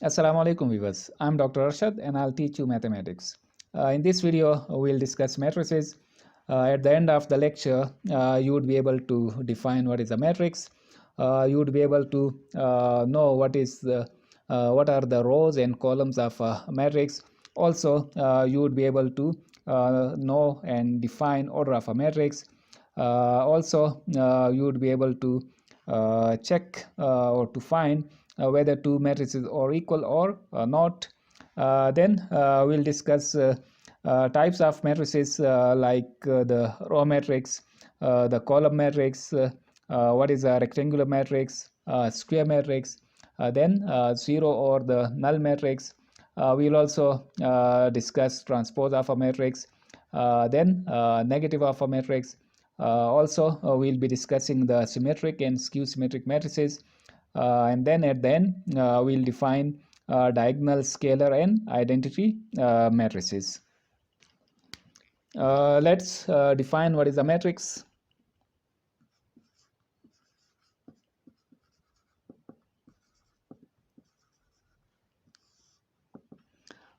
Assalamu alaikum viewers. I'm Dr. Arshad and I'll teach you mathematics. In this video, we'll discuss matrices. At the end of the lecture, you would be able to define what is a matrix. You would be able to know what are the rows and columns of a matrix. Also, you would be able to know and define order of a matrix. You would be able to check or to find whether two matrices are equal or not. Then we'll discuss types of matrices like the row matrix, the column matrix, what is a rectangular matrix, square matrix, then zero or the null matrix. We'll also discuss transpose of a matrix, then negative of a matrix. We'll be discussing the symmetric and skew symmetric matrices, and then at the end we'll define diagonal, scalar and identity matrices. Let's define what is a matrix.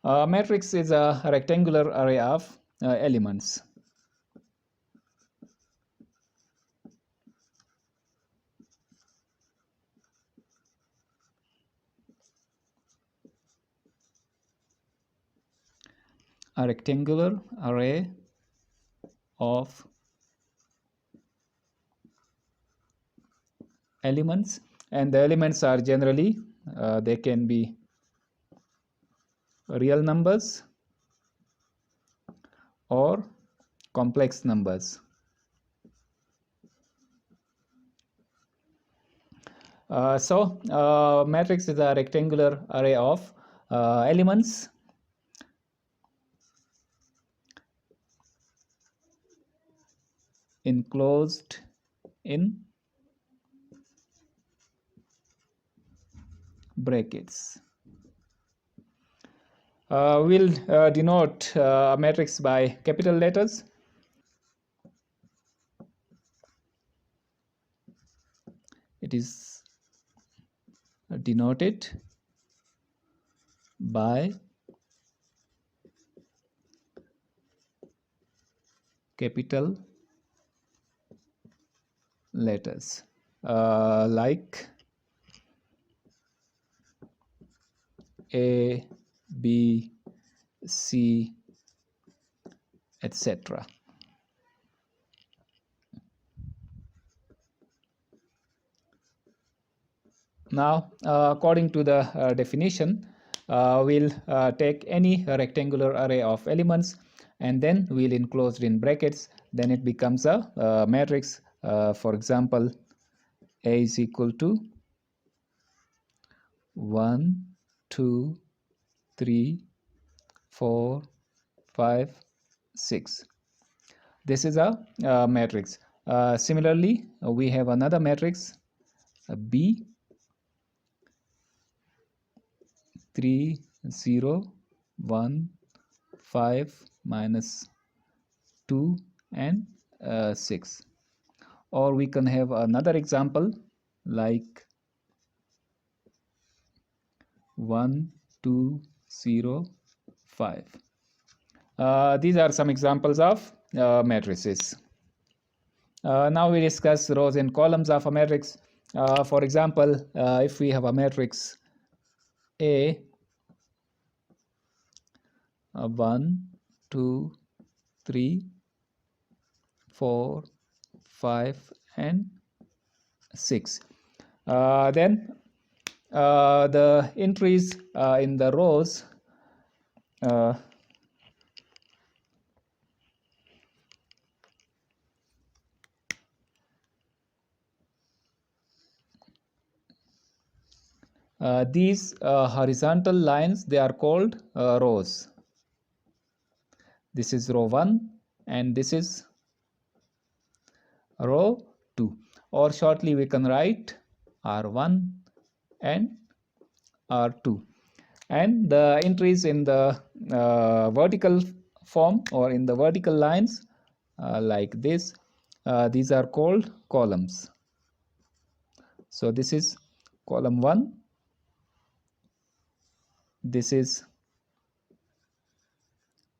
Matrix is a rectangular array of elements. A rectangular array of elements, and the elements are generally they can be real numbers or complex numbers. Matrix is a rectangular array of elements enclosed in brackets. We'll denote a matrix by capital letters. It is denoted by capital letters like A, B, C, etc. Now, according to the definition, we'll take any rectangular array of elements and then we'll enclose it in brackets. Then it becomes a matrix. For example, A is equal to 1, 2, 3, 4, 5, 6. This is a matrix. Similarly, we have another matrix, B, 3, 0, 1, 5, minus 2 and 6. Or we can have another example like 1, 2, 0, 5. These are some examples of matrices. Now we discuss rows and columns of a matrix. For example, if we have a matrix A, 1, 2, 3, 4, 5 and 6. Then the entries in the rows these horizontal lines, they are called rows. This is row 1 and this is row 2, or shortly we can write R1 and R2. And the entries in the vertical form or in the vertical lines like this, these are called columns. So this is column 1 this is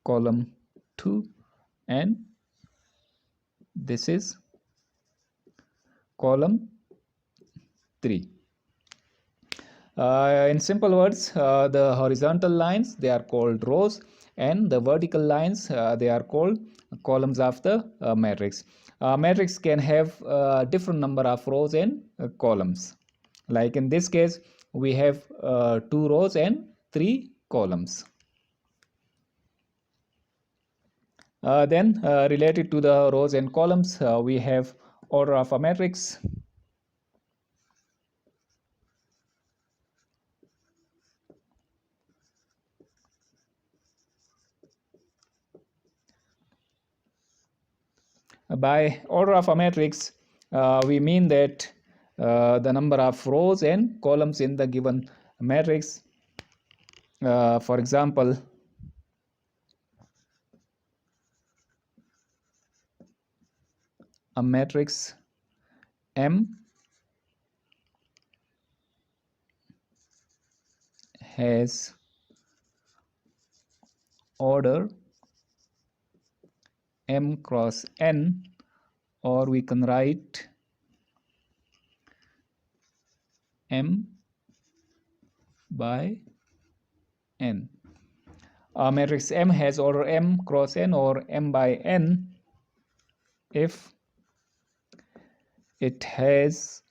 column 2 and this is column 3. In simple words, the horizontal lines, they are called rows, and the vertical lines, they are called columns of the matrix. Matrix can have different number of rows and columns. Like in this case, we have 2 rows and 3 columns. Then related to the rows and columns, we have order of a matrix. By order of a matrix, we mean that the number of rows and columns in the given matrix. For example, a matrix M has order M cross N, or we can write M by N. A matrix M has order M cross N or M by N if it has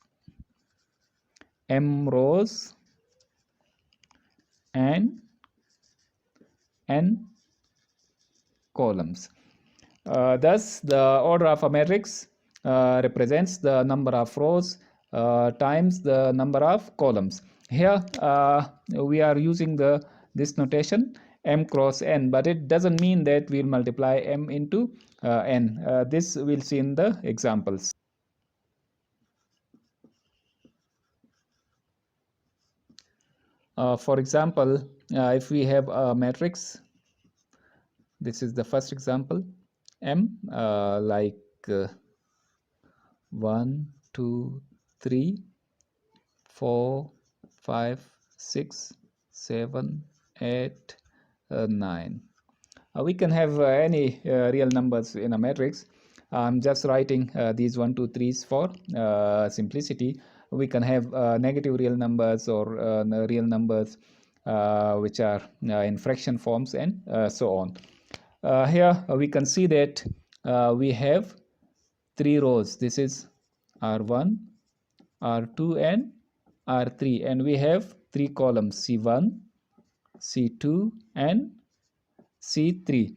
M rows and N columns. Thus, the order of a matrix represents the number of rows times the number of columns. Here we are using this notation M cross N, but it doesn't mean that we'll multiply M into N. This we'll see in the examples. For example, if we have a matrix, this is the first example, M, like 1, 2, 3, 4, 5, 6, 7, 8, 9. We can have any real numbers in a matrix. I'm just writing these 1, 2, 3s for simplicity. We can have negative real numbers or real numbers which are in fraction forms and so on. Here we can see that we have 3 rows. This is R1, R2 and R3, and we have 3 columns, C1, C2 and C3.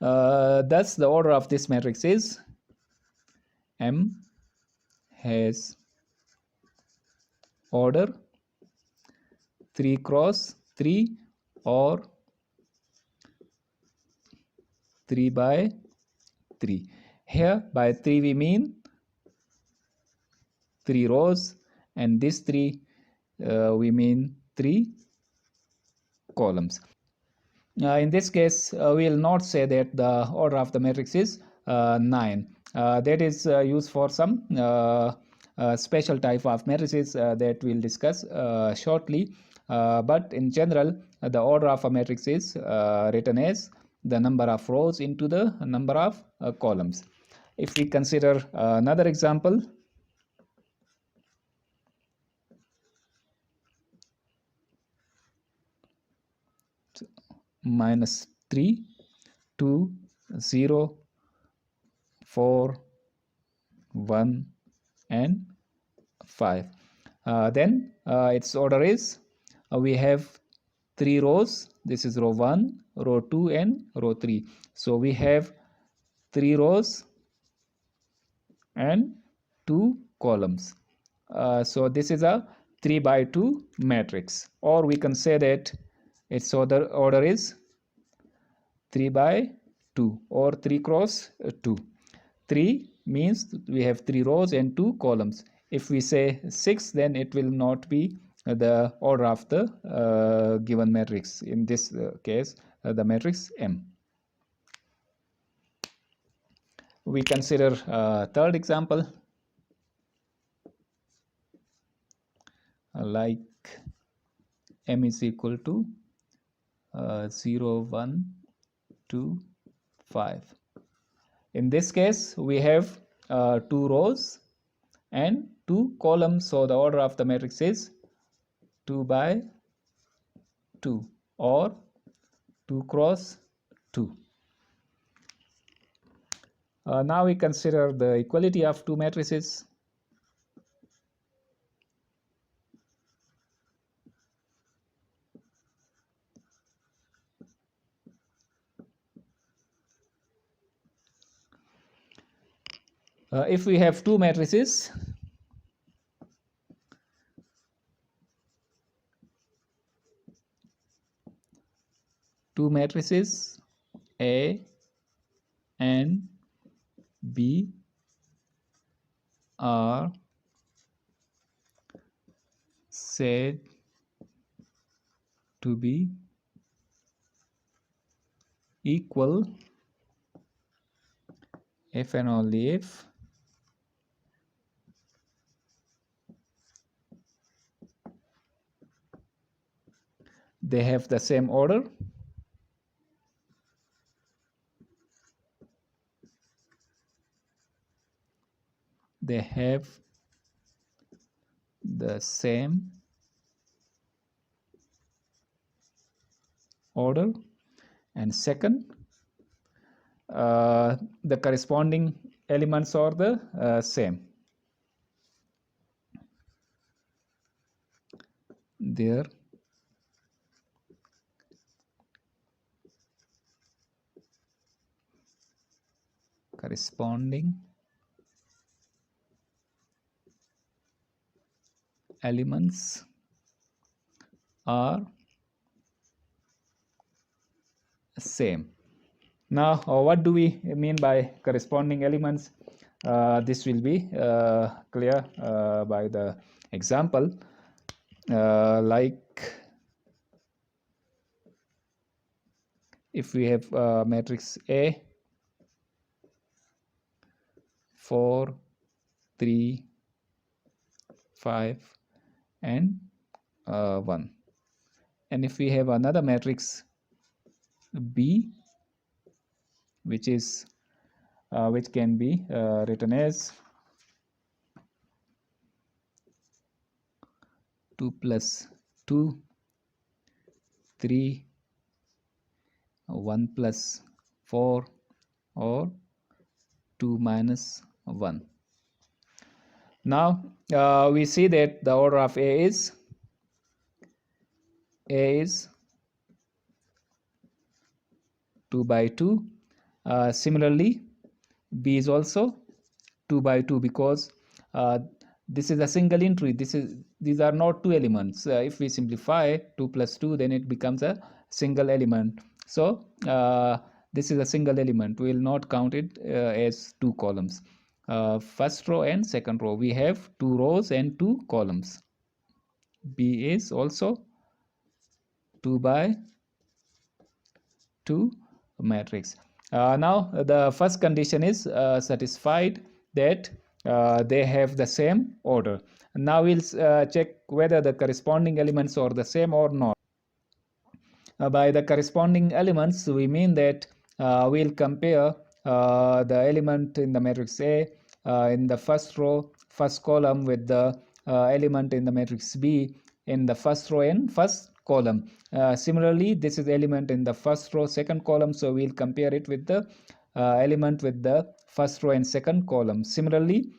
Thus the order of this matrix is M has order 3 cross 3 or 3 by 3. Here by 3 we mean 3 rows, and this 3 we mean 3 columns. In this case, we will not say that the order of the matrix is 9. That is used for some special type of matrices that we'll discuss shortly. But in general, the order of a matrix is written as the number of rows into the number of columns. If we consider another example, -3, 2, 0, 4, 1 and 5. Then its order is we have 3 rows. This is row 1, row 2 and row 3. So we have 3 rows and 2 columns. So this is a 3 by 2 matrix, or we can say that its order is 3 by 2 or 3 cross 2. 3 means we have 3 rows and 2 columns. If we say 6, then it will not be the order of the given matrix. In this case, the matrix M. We consider third example, like m is equal to 0, 1, 2, 5. In this case, we have 2 rows and 2 columns, so the order of the matrix is 2 by 2 or 2 cross 2. Now we consider the equality of two matrices. If we have two matrices, A and B are said to be equal if and only if they have the same order, they have the same order, and second, the corresponding elements are the same. Their corresponding elements are same. Now, what do we mean by corresponding elements? This will be clear by the example. Like if we have matrix A 4, 3, 5 and 1, and if we have another matrix B which can be written as 2 plus 2, 3, 1 plus 4 or 2 minus 1. Now we see that the order of A is 2 by 2. Similarly, B is also 2 by 2 because this is a single entry. These are not two elements. If we simplify 2 plus 2, then it becomes a single element. So this is a single element. We will not count it as two columns. First row and second row, we have 2 rows and 2 columns. B is also 2 by 2 matrix. Now the first condition is satisfied, that they have the same order. Now we'll check whether the corresponding elements are the same or not. By the corresponding elements, we mean that we'll compare the element in the matrix A in the first row, first column with the element in the matrix B in the first row and first column. Similarly, this is the element in the first row, second column, so we'll compare it with the element with the first row and second column. Similarly,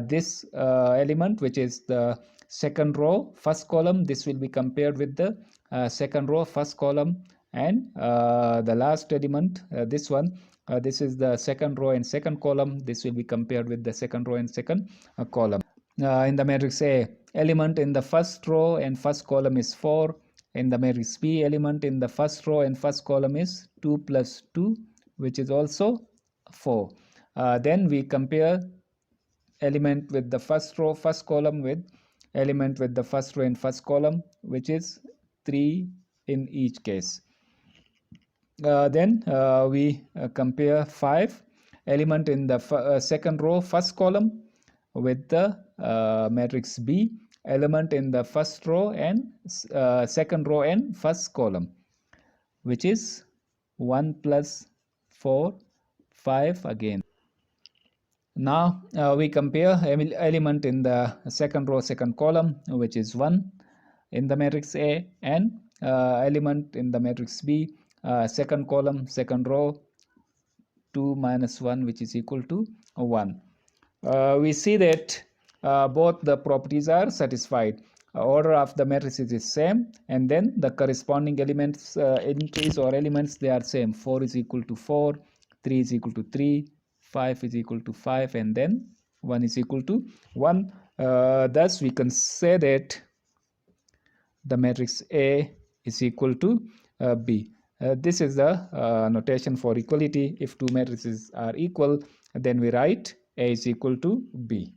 this element which is the second row, first column, this will be compared with the second row, first column, and the last element, this one, this is the second row and second column, this will be compared with the second row and second column. In the matrix A, element in the first row and first column is 4. In the matrix B, element in the first row and first column is 2 plus 2, which is also 4. Then we compare element with the first row, first column with element with the first row and first column, which is 3 in each case. Then we compare 5 element in the second row, first column with the matrix B, element in the first row and second row and first column, which is 1 plus 4, 5 again. Now we compare element in the second row, second column, which is 1 in the matrix A, and element in the matrix B, second column, second row, 2 minus 1, which is equal to 1. We see that both the properties are satisfied. Order of the matrices is same, and then the corresponding elements, entries or elements, they are same. 4 is equal to 4, 3 is equal to 3, 5 is equal to 5, and then 1 is equal to 1. Thus we can say that the matrix A is equal to B. This is the notation for equality. If two matrices are equal, then we write A is equal to B.